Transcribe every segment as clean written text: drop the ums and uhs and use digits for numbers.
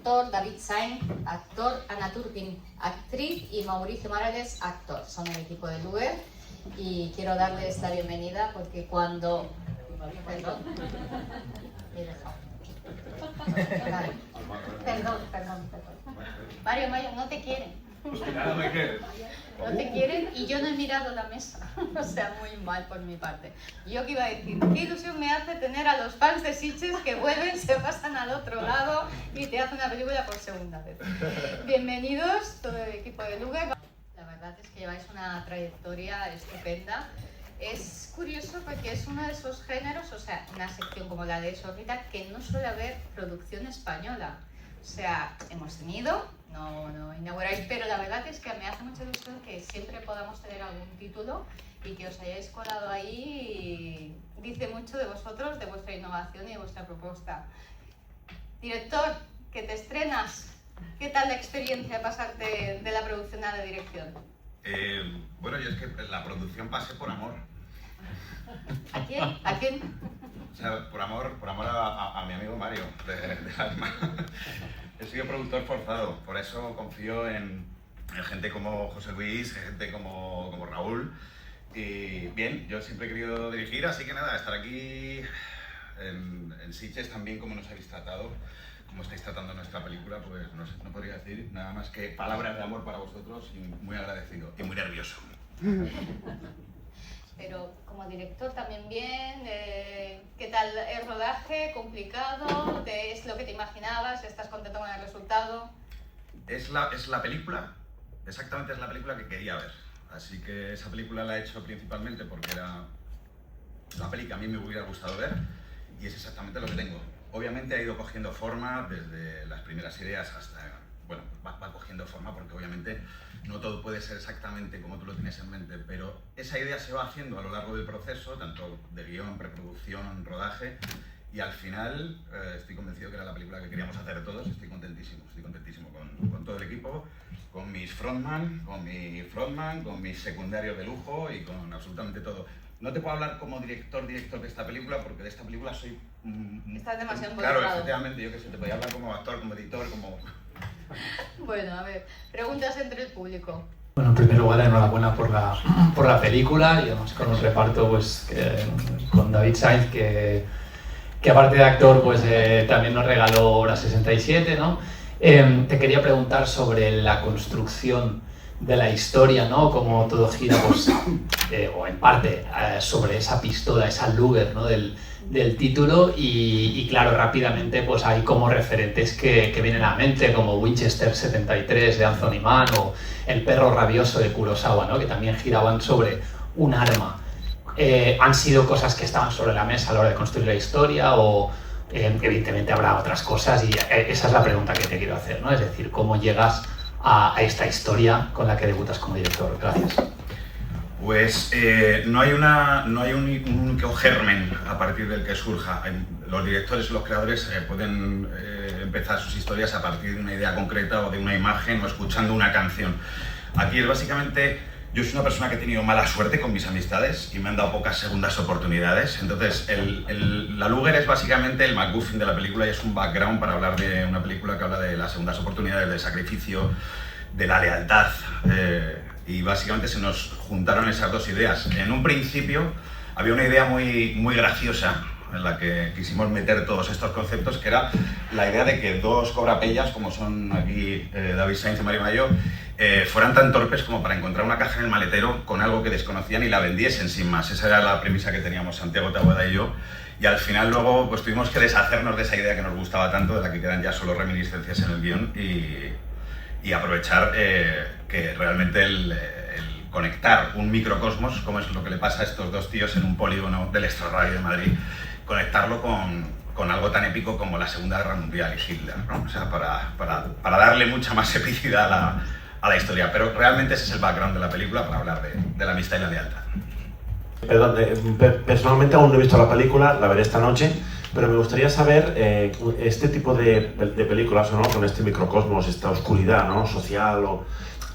director, David Sainz, actor, Ana Turpin, actriz, y Mauricio Morales, actor. Son el equipo de Luger y quiero darles la bienvenida porque cuando... Perdón. Me he dejado. Vale. Perdón. Mario, no te quieren. No me quieres. No te quieren y yo no he mirado la mesa. O sea, muy mal por mi parte. Yo que iba a decir, qué ilusión me hace tener a los fans de Sitges que vuelven, se pasan al otro lado y te hacen una película por segunda vez. Bienvenidos, todo el equipo de Luger. La verdad es que lleváis una trayectoria estupenda. Es curioso porque es uno de esos géneros, o sea, una sección como la de Sorrita, que no suele haber producción española. O sea, hemos tenido, no inauguráis, pero la verdad es que me hace mucha ilusión que siempre podamos tener algún título y que os hayáis colado ahí. Y dice mucho de vosotros, de vuestra innovación y de vuestra propuesta. Director, que te estrenas, ¿qué tal la experiencia de pasarte de la producción a la dirección? Bueno, yo es que la producción pasé por amor. ¿A quién? ¿A quién? O sea, por amor a mi amigo Mario, de alma. He sido productor forzado, por eso confío en gente como José Luis, gente como Raúl. Y bien, yo siempre he querido dirigir, así que nada, estar aquí en Sitges también, como nos habéis tratado, como estáis tratando nuestra película, pues no sé, no podría decir nada más que palabras de amor para vosotros y muy agradecido y muy nervioso. Pero como director también bien, ¿qué tal el rodaje? ¿Complicado? ¿Es lo que te imaginabas? ¿Estás contento con el resultado? Es la película, exactamente es la película que quería ver. Así que esa película la he hecho principalmente porque era la peli que a mí me hubiera gustado ver y es exactamente lo que tengo. Obviamente ha ido cogiendo forma desde las primeras ideas hasta... Bueno, va cogiendo forma porque obviamente no todo puede ser exactamente como tú lo tienes en mente, pero esa idea se va haciendo a lo largo del proceso, tanto de guión, preproducción, rodaje, y al final estoy convencido que era la película que queríamos hacer todos. Estoy contentísimo con todo el equipo, con mis frontman, con mis secundarios de lujo y con absolutamente todo. No te puedo hablar como director de esta película, porque de esta película soy... Estás demasiado claro, involucrado. efectivamente, yo que sé, te podía hablar como actor, como editor, como... Bueno, a ver, preguntas entre el público. Bueno, en primer lugar, enhorabuena por la película, y además con un reparto pues, con David Sainz, que aparte de actor pues, también nos regaló Hora 67, ¿no? Te quería preguntar sobre la construcción de la historia, ¿no? Cómo todo gira, pues, o en parte, sobre esa pistola, esa Luger, ¿no? del título y claro, rápidamente pues hay como referentes que vienen a la mente, como Winchester 73 de Anthony Mann o El perro rabioso de Kurosawa, ¿no? Que también giraban sobre un arma. ¿Han sido cosas que estaban sobre la mesa a la hora de construir la historia o evidentemente habrá otras cosas? Y esa es la pregunta que te quiero hacer, ¿no? Es decir, ¿cómo llegas a esta historia con la que debutas como director? Gracias. Pues no hay un único germen a partir del que surja. Los directores y los creadores pueden empezar sus historias a partir de una idea concreta o de una imagen o escuchando una canción. Aquí es básicamente, yo soy una persona que he tenido mala suerte con mis amistades y me han dado pocas segundas oportunidades. Entonces la Luger es básicamente el MacGuffin de la película y es un background para hablar de una película que habla de las segundas oportunidades, del sacrificio, de la lealtad. Y básicamente se nos juntaron esas dos ideas. En un principio había una idea muy graciosa en la que quisimos meter todos estos conceptos, que era la idea de que dos cobrapellas, como son aquí David Sainz y Mario Mayo, fueran tan torpes como para encontrar una caja en el maletero con algo que desconocían y la vendiesen sin más. Esa era la premisa que teníamos Santiago Taboada y yo. Y al final luego pues tuvimos que deshacernos de esa idea que nos gustaba tanto, de la que quedan ya solo reminiscencias en el guión y aprovechar que realmente el conectar un microcosmos, como es lo que le pasa a estos dos tíos en un polígono del Extrarradio de Madrid, conectarlo con algo tan épico como la Segunda Guerra Mundial y Hitler, ¿no? O sea, para darle mucha más epicidad a la historia. Pero realmente ese es el background de la película para hablar de la amistad y la lealtad. Perdón, personalmente aún no he visto la película, la veré esta noche, pero me gustaría saber este tipo de películas, ¿no? Con este microcosmos, esta oscuridad, ¿no? Social,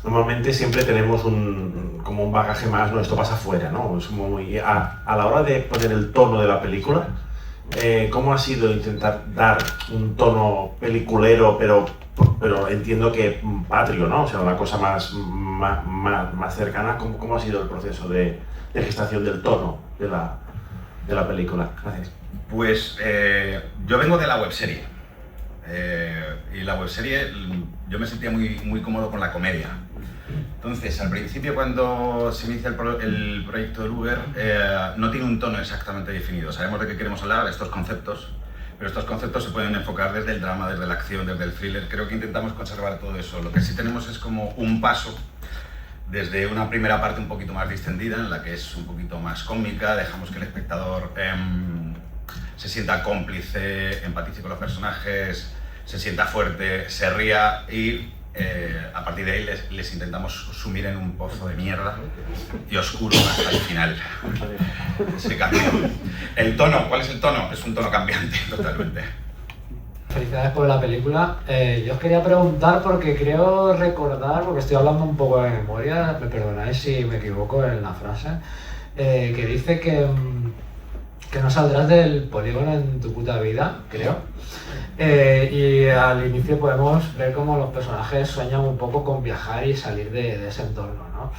normalmente siempre tenemos como un bagaje más, ¿no? Esto pasa afuera, ¿no? Es como a la hora de poner el tono de la película, ¿cómo ha sido intentar dar un tono peliculero, pero entiendo que patrio, ¿no? O sea, una cosa más cercana. ¿Cómo ha sido el proceso de gestación del tono de la película? Gracias. Pues yo vengo de la webserie. Y la webserie yo me sentía muy cómodo con la comedia. Entonces, al principio, cuando se inicia el proyecto del Uber, no tiene un tono exactamente definido. Sabemos de qué queremos hablar, de estos conceptos, pero estos conceptos se pueden enfocar desde el drama, desde la acción, desde el thriller. Creo que intentamos conservar todo eso. Lo que sí tenemos es como un paso desde una primera parte un poquito más distendida, en la que es un poquito más cómica, dejamos que el espectador se sienta cómplice, empatice con los personajes, se sienta fuerte, se ría y a partir de ahí les intentamos sumir en un pozo de mierda y oscuro hasta el final. Se cambia. El tono, ¿cuál es el tono? Es un tono cambiante, totalmente. Felicidades por la película. Yo os quería preguntar porque creo recordar, porque estoy hablando un poco de memoria, me perdonáis si me equivoco en la frase, que dice que no saldrás del polígono en tu puta vida, creo. Y al inicio podemos ver cómo los personajes sueñan un poco con viajar y salir de ese entorno, ¿no?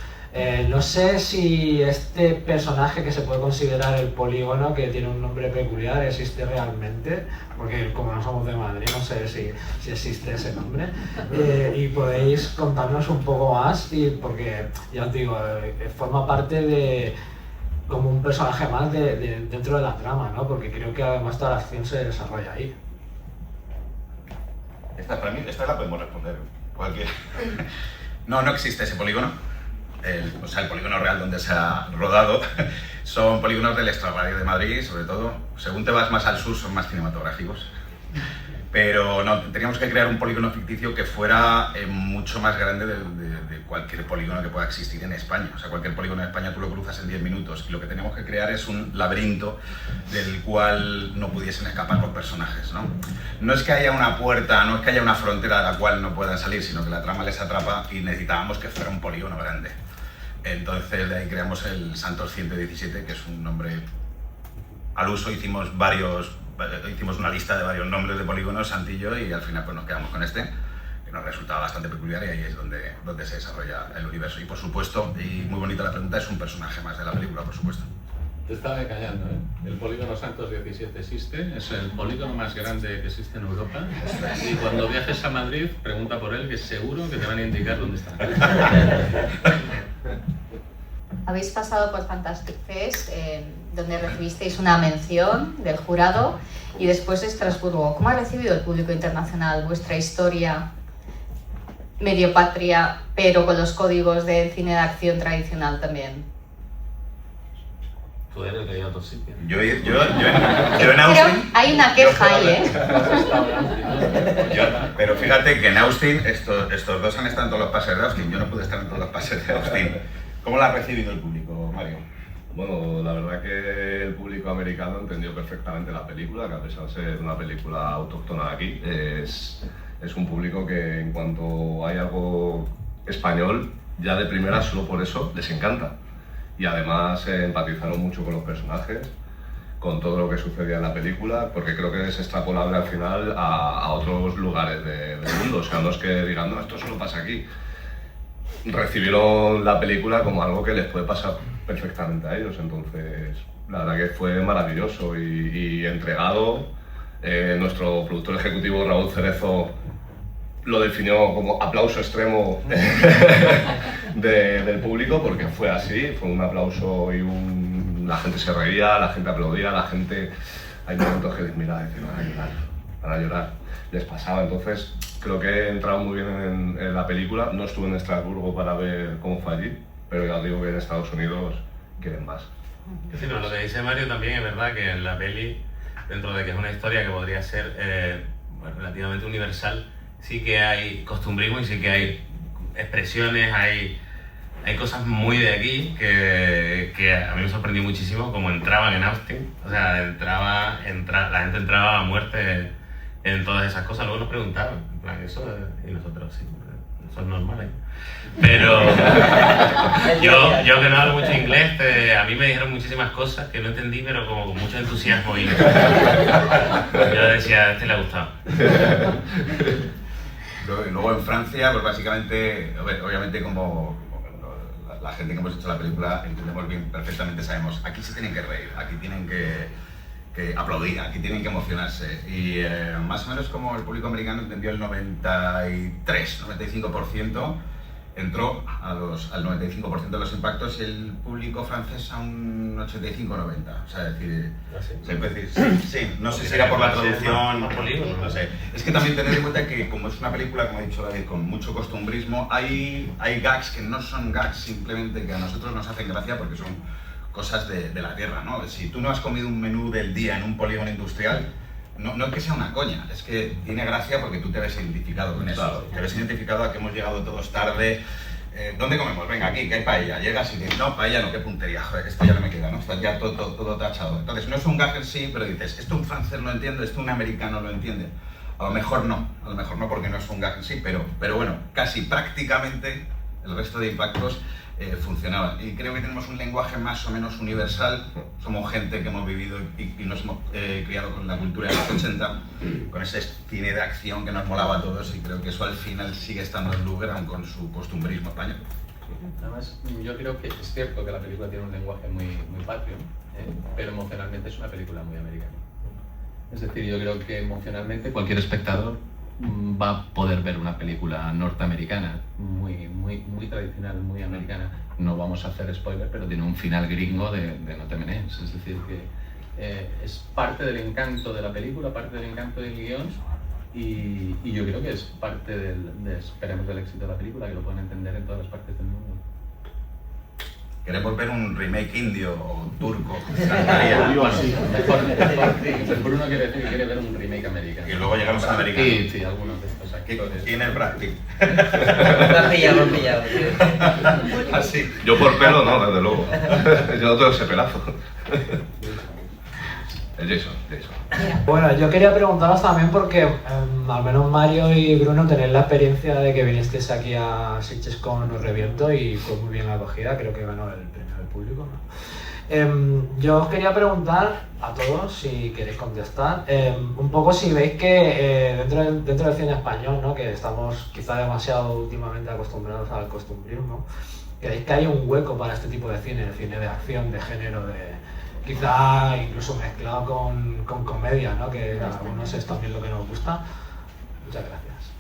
No sé si este personaje que se puede considerar el polígono, que tiene un nombre peculiar, existe realmente, porque como no somos de Madrid no sé si existe ese nombre, y podéis contarnos un poco más, y porque ya os digo, forma parte de como un personaje más dentro de la trama, ¿no? Porque creo que además toda la acción se desarrolla ahí. Para mí, esta la podemos responder cualquier. No existe ese polígono. El polígono real donde se ha rodado son polígonos del extrarradio de Madrid, sobre todo. Según te vas más al sur son más cinematográficos. Pero no, teníamos que crear un polígono ficticio que fuera mucho más grande de cualquier polígono que pueda existir en España. O sea, cualquier polígono en España tú lo cruzas en 10 minutos y lo que teníamos que crear es un laberinto del cual no pudiesen escapar los personajes, ¿no? No es que haya una puerta, no es que haya una frontera a la cual no puedan salir, sino que la trama les atrapa y necesitábamos que fuera un polígono grande. Entonces de ahí creamos el Santos 117, que es un nombre al uso. Hicimos una lista de varios nombres de polígonos, Santillo, y al final pues nos quedamos con este, que nos resultaba bastante peculiar, y ahí es donde se desarrolla el universo. Y por supuesto, y muy bonita la pregunta, es un personaje más de la película, por supuesto. Te estaba engañando, ¿eh? El polígono Santos 17 existe, es el polígono más grande que existe en Europa. Y cuando viajes a Madrid, pregunta por él, que seguro que te van a indicar dónde está. Habéis pasado por Fantastic Fest, donde recibisteis una mención del jurado, y después de Estrasburgo. ¿Cómo ha recibido el público internacional vuestra historia medio patria, pero con los códigos del cine de acción tradicional también? Tú eres el que hay a otro sitio. Yo en Austin... Hay una queja ahí, ¿eh? Pero fíjate que en Austin, estos dos han estado en todos los pases de Austin. Yo no pude estar en todos los pases de Austin. ¿Cómo lo ha recibido el público, Mario? Bueno, la verdad que el público americano entendió perfectamente la película, que a pesar de ser una película autóctona aquí, es un público que en cuanto hay algo español, ya de primera, solo por eso, les encanta. Y además empatizaron mucho con los personajes, con todo lo que sucedía en la película, porque creo que es extrapolable al final a otros lugares del mundo. O sea, no es que digan, no, esto solo pasa aquí. Recibieron la película como algo que les puede pasar perfectamente a ellos, entonces la verdad que fue maravilloso y entregado. Nuestro productor ejecutivo Raúl Cerezo lo definió como aplauso extremo del público, porque fue así, fue un aplauso y la gente se reía, la gente aplaudía, la gente... Hay momentos que les miraba y decían, van a llorar, les pasaba. Entonces creo que he entrado muy bien en la película. No estuve en Estrasburgo para ver cómo fue allí, pero ya os digo que en Estados Unidos quieren más. Sí, pero lo que dice Mario también es verdad, que en la peli, dentro de que es una historia que podría ser relativamente universal, sí que hay costumbrismo y sí que hay expresiones, hay cosas muy de aquí que a mí me sorprendió muchísimo, como entraban en Austin. O sea, la gente entraba a muerte en todas esas cosas. Luego nos preguntaban, plan, eso, y nosotros sí, eso es normal, ¿eh? Pero yo que no hablo mucho inglés, a mí me dijeron muchísimas cosas que no entendí, pero como con mucho entusiasmo. Y yo decía, a este le ha gustado. Luego en Francia, pues básicamente, obviamente como la gente que hemos hecho la película entendemos bien, perfectamente sabemos, aquí se tienen que reír, aquí tienen que aplaudir, aquí tienen que emocionarse. Y más o menos como el público americano entendió el 95%, entró al 95% de los impactos, y el público francés a un 85-90%. O sea, decir, se puede decir, sí, no sé si era por la traducción, no sé. Es que también tener en cuenta que como es una película, como ha dicho David, con mucho costumbrismo, hay gags que no son gags simplemente que a nosotros nos hacen gracia porque son cosas de la guerra, ¿no? Si tú no has comido un menú del día en un polígono industrial, no es que sea una coña, es que tiene gracia porque tú te ves identificado con eso. Claro. Te ves identificado a que hemos llegado todos tarde. ¿Dónde comemos? Venga, aquí, que hay paella. Llegas y dices, no, paella no, qué puntería, joder, esto ya no me queda, ¿no? Está ya todo tachado. Entonces, no es un gag en sí, pero dices, esto un francés lo entiende, esto un americano lo entiende. A lo mejor no porque no es un gag en sí, pero bueno, casi prácticamente el resto de impactos funcionaban. Y creo que tenemos un lenguaje más o menos universal. Somos gente que hemos vivido y nos hemos criado con la cultura de los 80, con ese cine de acción que nos molaba a todos, y creo que eso al final sigue estando en lugar, aun con su costumbrismo español. Además, yo creo que es cierto que la película tiene un lenguaje muy patrio, pero emocionalmente es una película muy americana. Es decir, yo creo que emocionalmente cualquier espectador va a poder ver una película norteamericana muy tradicional, muy americana. No vamos a hacer spoiler, pero tiene un final gringo de no te menees. Es decir, que es parte del encanto de la película, parte del encanto del guión, y yo creo que es parte esperemos, del éxito de la película, que lo pueden entender en todas las partes del mundo. Queremos ver un remake indio o turco. Mejor, Bruno quiere decir que quiere ver un remake americano. Y luego llegan los americanos. Sí, algunos de estos actores. ¿Quién es Brad Pitt? Me has pillado. Así. Yo por pelo no, desde luego. Yo no tengo ese pelazo. El Jason. Bueno, yo quería preguntaros también porque al menos Mario y Bruno tenéis la experiencia de que vinisteis aquí a Sitges con Os Reviento y fue muy bien acogida, creo que ganó el premio del público, ¿no? Yo os quería preguntar a todos, si queréis contestar, un poco si veis que dentro del cine español, ¿no? Que estamos quizá demasiado últimamente acostumbrados al costumbrismo, ¿creéis que hay un hueco para este tipo de cine de acción, de género, quizá incluso mezclado con comedia, ¿no? Que a algunos es también lo que nos gusta? Muchas gracias.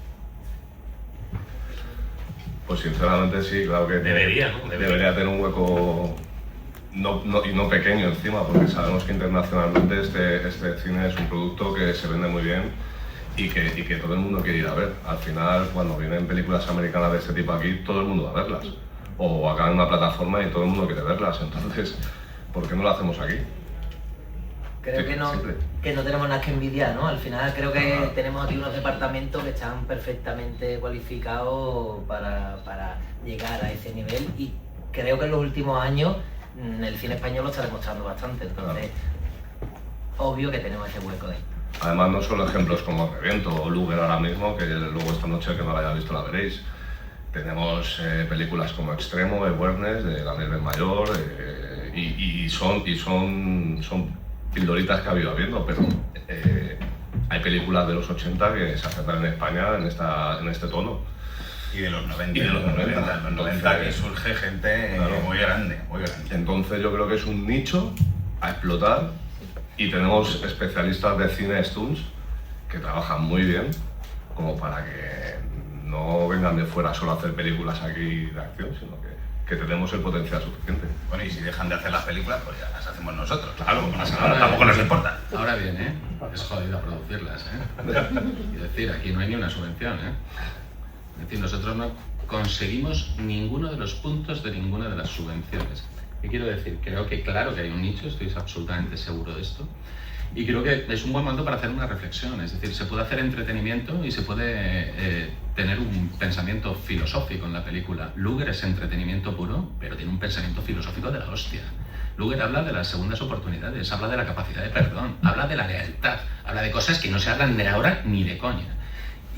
Pues sinceramente sí, claro que Debería tener un hueco no pequeño encima, porque sabemos que internacionalmente este cine es un producto que se vende muy bien y que todo el mundo quiere ir a ver. Al final, cuando vienen películas americanas de este tipo aquí, todo el mundo va a verlas. O acá en una plataforma y todo el mundo quiere verlas. Entonces, ¿por qué no lo hacemos aquí? Creo que no tenemos nada que envidiar, ¿no? Al final creo que tenemos aquí unos departamentos que están perfectamente cualificados para llegar a ese nivel, y creo que en los últimos años el cine español lo está demostrando bastante, entonces obvio que tenemos ese hueco ahí. Además, no solo ejemplos como Reviento o Luger ahora mismo, que luego esta noche, el que no la haya visto, la veréis. Tenemos películas como Extremo, Awareness, de Daniel Benmayor, y son pildoritas que ha habido habiendo, pero hay películas de los 80 que se aceptan en España en este tono. Y de los 90. En los 90 que surge gente muy grande. Entonces yo creo que es un nicho a explotar, y tenemos especialistas de cine stunts que trabajan muy bien, como para que no vengan de fuera solo a hacer películas aquí de acción, sino que tenemos el potencial suficiente. Bueno, y si dejan de hacer las películas, pues ya las hacemos nosotros. Claro, tampoco nos importa. Ahora bien, es jodido producirlas, Es decir, aquí no hay ni una subvención, Es decir, nosotros no conseguimos ninguno de los puntos de ninguna de las subvenciones. ¿Qué quiero decir? Creo que claro que hay un nicho, estoy absolutamente seguro de esto. Y creo que es un buen momento para hacer una reflexión, es decir, se puede hacer entretenimiento y se puede tener un pensamiento filosófico en la película. Luger es entretenimiento puro, pero tiene un pensamiento filosófico de la hostia. Luger habla de las segundas oportunidades, habla de la capacidad de perdón, habla de la lealtad, habla de cosas que no se hablan de ahora ni de coña.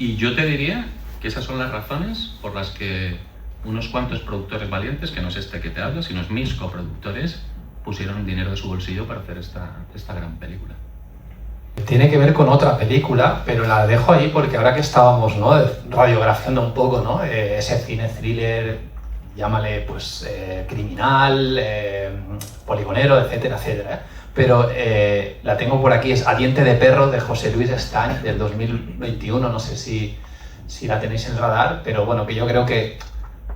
Y yo te diría que esas son las razones por las que unos cuantos productores valientes, que no es este que te hablo, sino es mis coproductores, pusieron dinero de su bolsillo para hacer esta gran película. Tiene que ver con otra película, pero la dejo ahí porque ahora que estábamos, ¿no?, radiografiando un poco, ¿no?, ese cine thriller, llámale pues criminal, poligonero, etcétera, etcétera, pero la tengo por aquí, es A diente de perro, de José Luis Stany, del 2021, no sé si la tenéis en radar, pero bueno, que yo creo que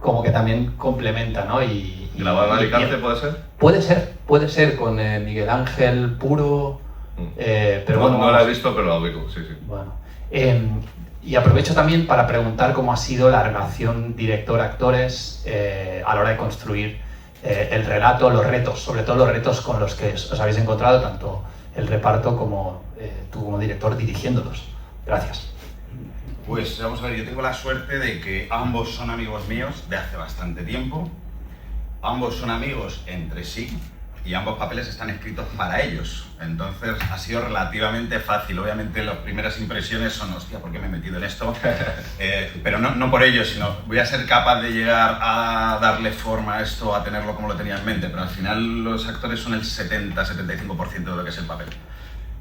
como que también complementa, ¿no? ¿Grabado en Alicante puede ser? Puede ser, con Miguel Ángel Puro, pero bueno... No la he visto, pero la ubico, sí. Bueno, y aprovecho también para preguntar cómo ha sido la relación director-actores a la hora de construir el relato, los retos, sobre todo los retos con los que os habéis encontrado, tanto el reparto como tú como director dirigiéndolos. Gracias. Pues vamos a ver, yo tengo la suerte de que ambos son amigos míos de hace bastante tiempo, ambos son amigos entre sí y ambos papeles están escritos para ellos, entonces ha sido relativamente fácil. Obviamente las primeras impresiones son, hostia, ¿por qué me he metido en esto? Pero no por ello, sino voy a ser capaz de llegar a darle forma a esto, a tenerlo como lo tenía en mente, pero al final los actores son el 70-75% de lo que es el papel.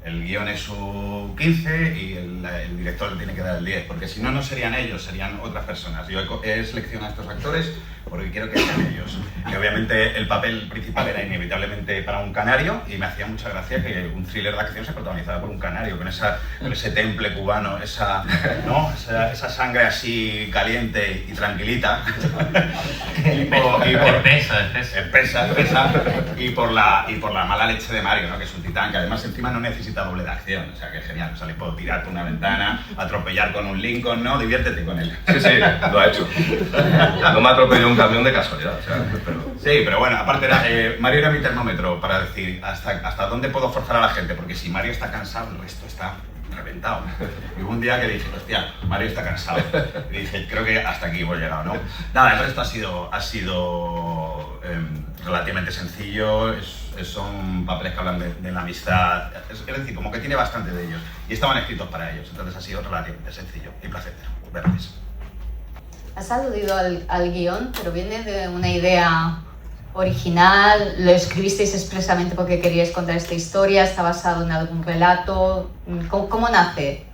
El guión es su 15 y el director le tiene que dar el 10, porque si no, no serían ellos, serían otras personas. Yo he seleccionado a estos actores porque quiero que sean ellos. Y obviamente el papel principal era inevitablemente para un canario y me hacía mucha gracia que un thriller de acción se protagonizara por un canario, con ese temple cubano, esa sangre así caliente y tranquilita. Espesa. Y por la mala leche de Mario, ¿no?, que es un titán, que además encima no necesita doble de acción, o sea que genial, o sea, le puedo tirar por una ventana, atropellar con un Lincoln, ¿no? Diviértete con él. Sí, lo ha hecho. No me atropelló un camión de casualidad, o sea, Sí, pero bueno, aparte Mario era mi termómetro para decir hasta dónde puedo forzar a la gente, porque si Mario está cansado, el resto está reventado. Y hubo un día que dije, hostia, Mario está cansado. Y dije, creo que hasta aquí hemos llegado, ¿no? Nada, el resto ha sido relativamente sencillo, son papeles que hablan de la amistad, es decir, como que tiene bastante de ellos. Y estaban escritos para ellos, entonces ha sido relativamente sencillo y placentero verles. Has aludido al guión, pero viene de una idea original, lo escribisteis expresamente porque queríais contar esta historia, está basado en algún relato, ¿cómo nace?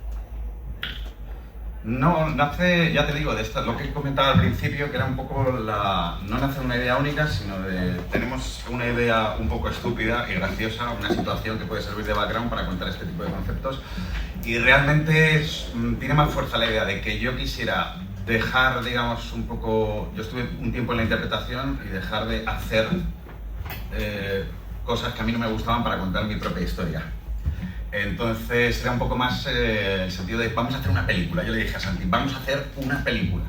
No, nace, ya te digo, de lo que he comentado al principio, que era un poco no nace de una idea única, sino tenemos una idea un poco estúpida y graciosa, una situación que puede servir de background para contar este tipo de conceptos, y realmente tiene más fuerza la idea de que yo quisiera dejar, digamos, un poco... Yo estuve un tiempo en la interpretación y dejar de hacer cosas que a mí no me gustaban para contar mi propia historia. Entonces era un poco más el sentido de vamos a hacer una película. Yo le dije a Santi, vamos a hacer una película.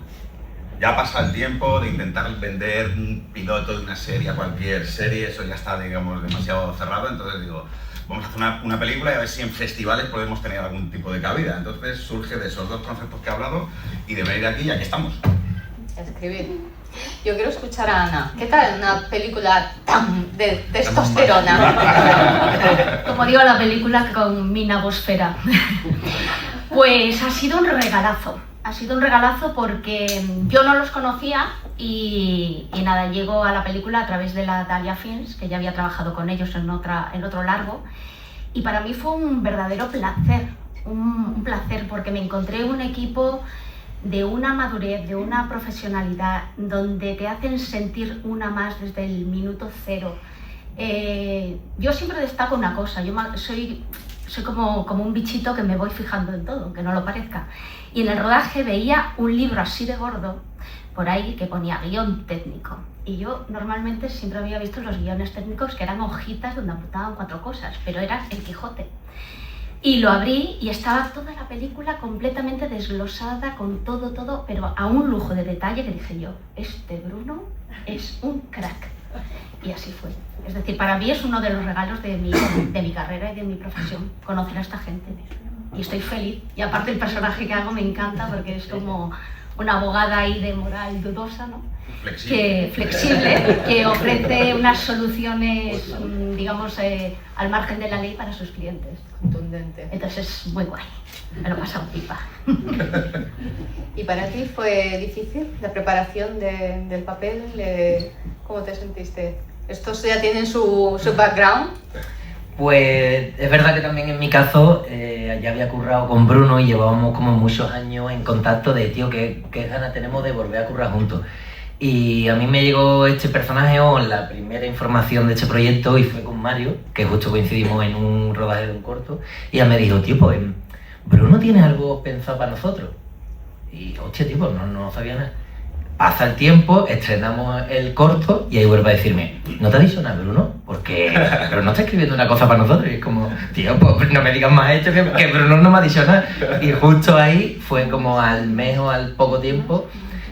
Ya pasa el tiempo de intentar vender un piloto de una serie a cualquier serie, eso ya está, digamos, demasiado cerrado. Entonces digo, vamos a hacer una película y a ver si en festivales podemos tener algún tipo de cabida. Entonces surge de esos dos conceptos que he hablado y de venir aquí y aquí estamos. Escribir. Yo quiero escuchar a Ana. ¿Qué tal una película tan de testosterona? Como digo, la película con mi nabosfera. Pues ha sido un regalazo. Ha sido un regalazo porque yo no los conocía y nada, llego a la película a través de la Dahlia Films, que ya había trabajado con ellos en otro largo, y para mí fue un verdadero placer, un placer, porque me encontré un equipo de una madurez, de una profesionalidad, donde te hacen sentir una más desde el minuto cero. Yo siempre destaco una cosa, yo soy como un bichito que me voy fijando en todo, aunque no lo parezca. Y en el rodaje veía un libro así de gordo, por ahí, que ponía guión técnico. Y yo normalmente siempre había visto los guiones técnicos que eran hojitas donde apuntaban 4 cosas, pero era el Quijote. Y lo abrí y estaba toda la película completamente desglosada con todo, pero a un lujo de detalle que dije yo, este Bruno es un crack. Y así fue. Es decir, para mí es uno de los regalos de mi carrera y de mi profesión, conocer a esta gente. Y estoy feliz. Y aparte el personaje que hago me encanta porque es como una abogada ahí de moral dudosa, ¿no? Flexible. Que ofrece unas soluciones, digamos, al margen de la ley para sus clientes. Contundente. Entonces es muy guay, me lo he pasado pipa. ¿Y para ti fue difícil la preparación del papel? ¿Cómo te sentiste? ¿Estos ya tienen su background? Pues es verdad que también en mi caso ya había currado con Bruno y llevábamos como muchos años en contacto de, tío, qué ganas tenemos de volver a currar juntos. Y a mí me llegó este personaje o la primera información de este proyecto y fue con Mario, que justo coincidimos en un rodaje de un corto, y ella me dijo, tío, pues Bruno tiene algo pensado para nosotros. Y hostia, tío, pues no sabía nada. Pasa el tiempo, estrenamos el corto y ahí vuelve a decirme, ¿no te ha dicho nada, Bruno? Porque Bruno está escribiendo una cosa para nosotros. Y es como, tío, pues no me digas más esto que Bruno no me ha dicho nada. Y justo ahí fue como al mes o al poco tiempo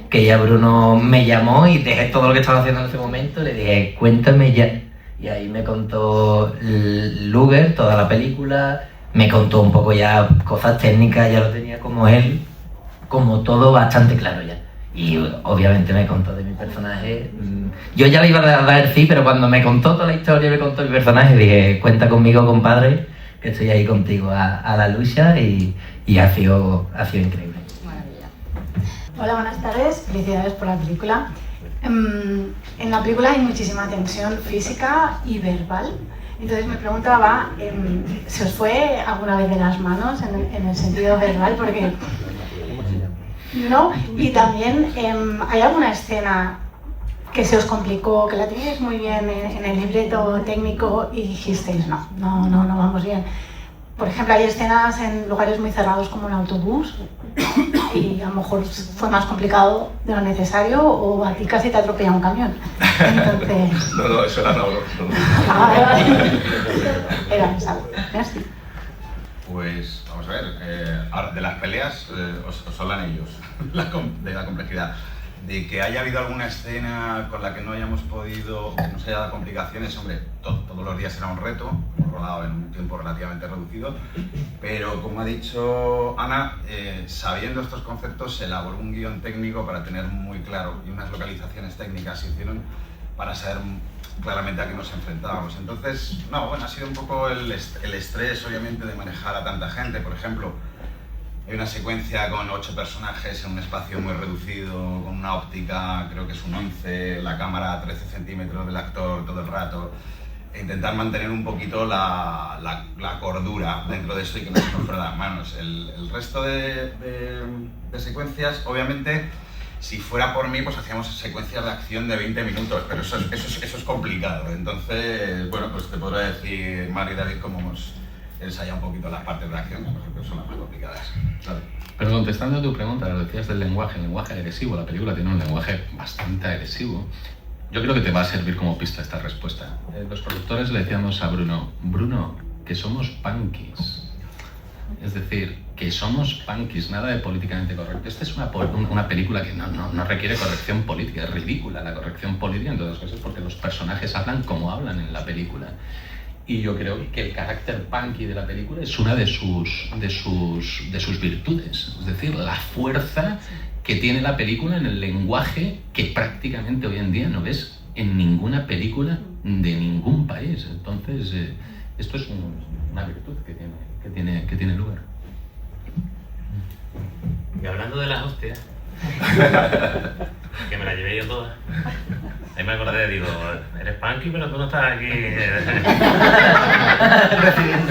que ya Bruno me llamó y dejé todo lo que estaba haciendo en ese momento, le dije, cuéntame ya. Y ahí me contó Luger toda la película, me contó un poco ya cosas técnicas, ya lo tenía como él, como todo bastante claro ya. Y obviamente me contó de mi personaje. Yo ya le iba a dar sí, pero cuando me contó toda la historia y me contó mi personaje, dije, cuenta conmigo, compadre, que estoy ahí contigo a la lucha y ha sido increíble. Hola, buenas tardes. Felicidades por la película. En la película hay muchísima tensión física y verbal. Entonces me preguntaba, ¿se os fue alguna vez de las manos en el sentido verbal? Porque ¿no? Y también hay alguna escena que se os complicó, que la teníais muy bien en el libreto técnico y dijisteis, no vamos bien. Por ejemplo, hay escenas en lugares muy cerrados como un autobús y a lo mejor fue más complicado de lo necesario o a ti casi te atropella un camión. Entonces... No, eso era no. Era esa. Merci. Pues vamos a ver, de las peleas os hablan ellos, de la complejidad. De que haya habido alguna escena con la que no hayamos podido, que no se haya dado complicaciones, hombre, todos los días era un reto, hemos rodado en un tiempo relativamente reducido, pero como ha dicho Ana, sabiendo estos conceptos se elaboró un guión técnico para tener muy claro y unas localizaciones técnicas se hicieron para saber claramente a qué nos enfrentábamos. Entonces, ha sido un poco el estrés, obviamente, de manejar a tanta gente. Por ejemplo, hay una secuencia con 8 personajes en un espacio muy reducido, con una óptica, creo que es un 11, la cámara a 13 centímetros del actor todo el rato. E intentar mantener un poquito la cordura dentro de eso y que no se nos fuera las manos. El resto de secuencias, obviamente, si fuera por mí, pues hacíamos secuencias de acción de 20 minutos, pero eso es complicado. Entonces, bueno, pues te podré decir, Mario y David, cómo hemos ensayado un poquito las partes de acción, que por ejemplo son las más complicadas. ¿Sabes? Pero contestando a tu pregunta, lo decías del lenguaje, el lenguaje agresivo, la película tiene un lenguaje bastante agresivo. Yo creo que te va a servir como pista esta respuesta. Los productores le decíamos a Bruno, que somos punkis. Es decir, que somos punkis, nada de políticamente correcto. Esta es una película que no requiere corrección política, es ridícula la corrección política en todas las cosas porque los personajes hablan como hablan en la película. Y yo creo que el carácter punky de la película es una de sus virtudes. Es decir, la fuerza que tiene la película en el lenguaje que prácticamente hoy en día no ves en ninguna película de ningún país. Entonces, esto es una virtud que tiene lugar. Y hablando de las hostias, que me las llevé yo todas, ahí me acordé, digo, eres punky pero tú no estás aquí.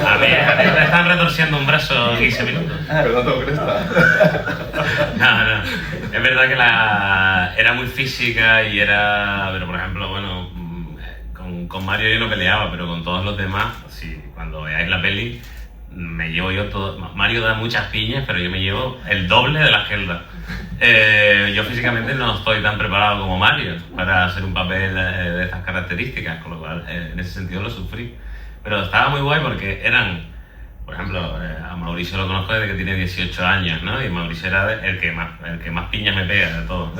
A ver, me están retorciendo un brazo 15 minutos. Pero no tengo cresta. No, es verdad que era muy física y era, pero por ejemplo, bueno, con Mario yo no peleaba, pero con todos los demás, sí, cuando veáis la peli, me llevo yo todo. Mario da muchas piñas, pero yo me llevo el doble de la gelda. Yo físicamente no estoy tan preparado como Mario para hacer un papel de estas características, con lo cual en ese sentido lo sufrí. Pero estaba muy guay porque eran, por ejemplo, a Mauricio lo conozco desde que tiene 18 años, ¿no? Y Mauricio era el que más piñas me pega de todos.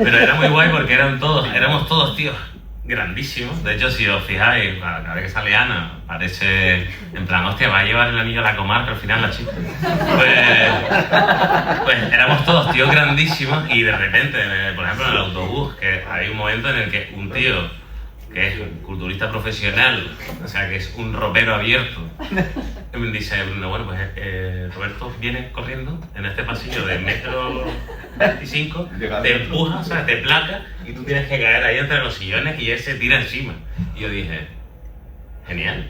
Pero era muy guay porque éramos todos tíos grandísimos. De hecho, si os fijáis, cada vez que sale Ana, parece en plan, hostia, va a llevar el anillo a la comarca al final la chica. Pues éramos todos tíos grandísimos y de repente, por ejemplo, en el autobús, que hay un momento en el que un tío que es un culturista profesional, o sea, que es un ropero abierto, me dice, bueno, pues Roberto viene corriendo en este pasillo de 1,25 m, te empuja, o sea, te placa y tú tienes que caer ahí entre los sillones y él se tira encima. Y yo dije, genial.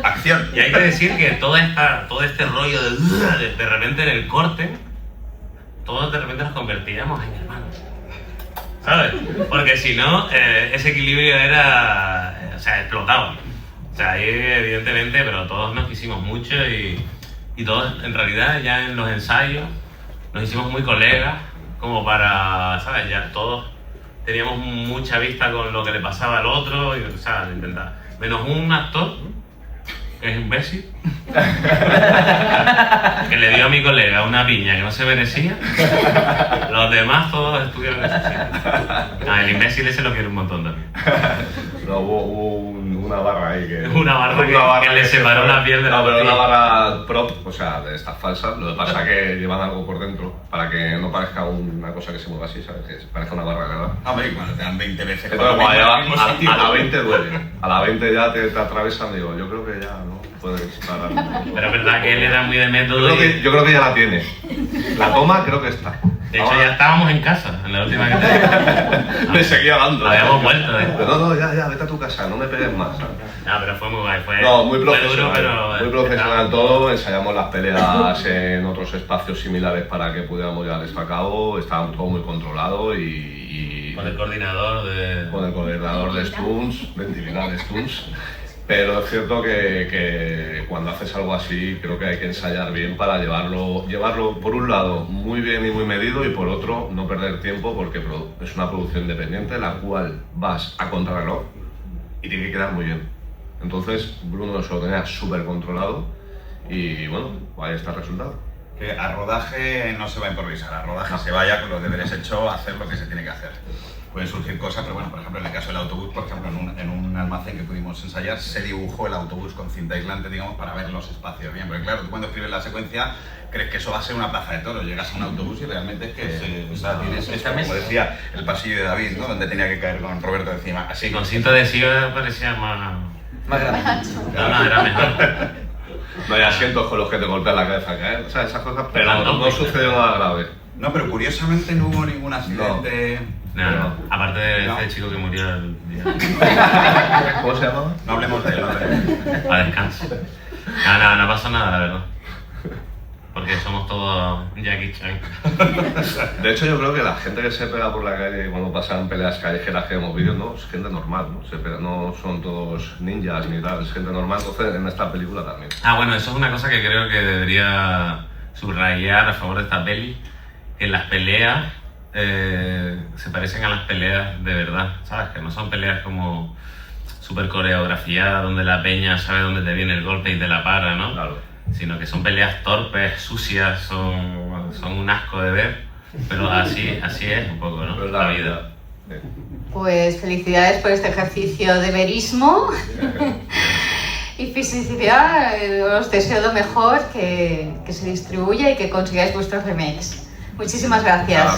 Acción. Y hay que decir que todo este rollo de repente en el corte, todos de repente nos convertíamos en hermanos, ¿sabes? Porque si no, ese equilibrio era, o sea, explotaba. O sea, ahí evidentemente, pero todos nos quisimos mucho y todos en realidad ya en los ensayos nos hicimos muy colegas, como para, ¿sabes? Ya todos teníamos mucha vista con lo que le pasaba al otro, y, o sea, intentar. Menos un actor, que es imbécil, que le dio a mi colega una piña que no se merecía. Los demás todos estuvieron en ese sitio. El imbécil ese lo quiere un montón también. No, hubo una barra ahí que... Una barra que le separó la piel de la pero botella. una barra prop, o sea, de estas falsas. Lo que pasa es que llevan algo por dentro para que no parezca una cosa que se mueva así, ¿sabes? Que parezca una barra, ¿verdad? Hombre, cuando te dan 20 veces... Entonces, cuando a la 20 duele. A la 20 ya te atravesan, digo, yo creo que ya no puedes parar. Pero es verdad que él era muy de método. Yo creo que ya la tiene. La toma creo que está. De hecho, ya estábamos en casa, en la última que te... Me seguía dando. Habíamos vuelto, Pero no, ya, vete a tu casa, no me pegues más, ¿sabes? No, pero fue muy guay, muy profesional, fue duro, pero... muy profesional todo, ensayamos las peleas en otros espacios similares para que pudiéramos llevar esto a cabo, estaba todo muy controlado y con el coordinador de stunts, de intimidad de stunts. Pero es cierto que cuando haces algo así creo que hay que ensayar bien para llevarlo por un lado muy bien y muy medido y por otro no perder tiempo porque es una producción independiente la cual vas a contrarreloj y tiene que quedar muy bien. Entonces Bruno se lo tenía súper controlado y bueno, ahí está el resultado. Que a rodaje no se va a improvisar, a rodaje se vaya con los deberes hechos a hacer lo que se tiene que hacer. Pueden surgir cosas, pero bueno, por ejemplo, en el caso del autobús, por ejemplo, en un almacén que pudimos ensayar, se dibujó el autobús con cinta aislante, digamos, para ver los espacios bien. Porque claro, tú cuando escribes la secuencia, crees que eso va a ser una plaza de toros, llegas a un autobús y realmente es que o sea, tienes esto, como decía, el pasillo de David, ¿no? Donde tenía que caer con Roberto encima. Así con cinta adhesiva parecía más grande. No, era mejor. No hay asientos con los que te golpean la cabeza a caer, o sea, esas cosas, pero no sucedió nada grave. No, pero curiosamente no hubo ningún accidente. No, aparte de ese chico que murió el día. ¿Cómo se llamaba? No hablemos de él, A descanso. No pasa nada, la verdad. Porque somos todos Jackie Chan. De hecho, yo creo que la gente que se pega por la calle cuando pasan peleas callejeras que vemos vídeos, no, es gente normal, ¿no? No son todos ninjas ni tal, es gente normal. Entonces, en esta película también. Bueno, eso es una cosa que creo que debería subrayar a favor de esta peli. Que las peleas se parecen a las peleas de verdad, ¿sabes? Que no son peleas como súper coreografiadas, donde la peña sabe dónde te viene el golpe y te la para, ¿no? Claro. Sino que son peleas torpes, sucias, son un asco de ver, pero así es un poco, ¿no? La vida. Pues felicidades por este ejercicio de verismo y fisicidad, os deseo lo mejor, que se distribuya y que consigáis vuestros remakes. Muchísimas gracias.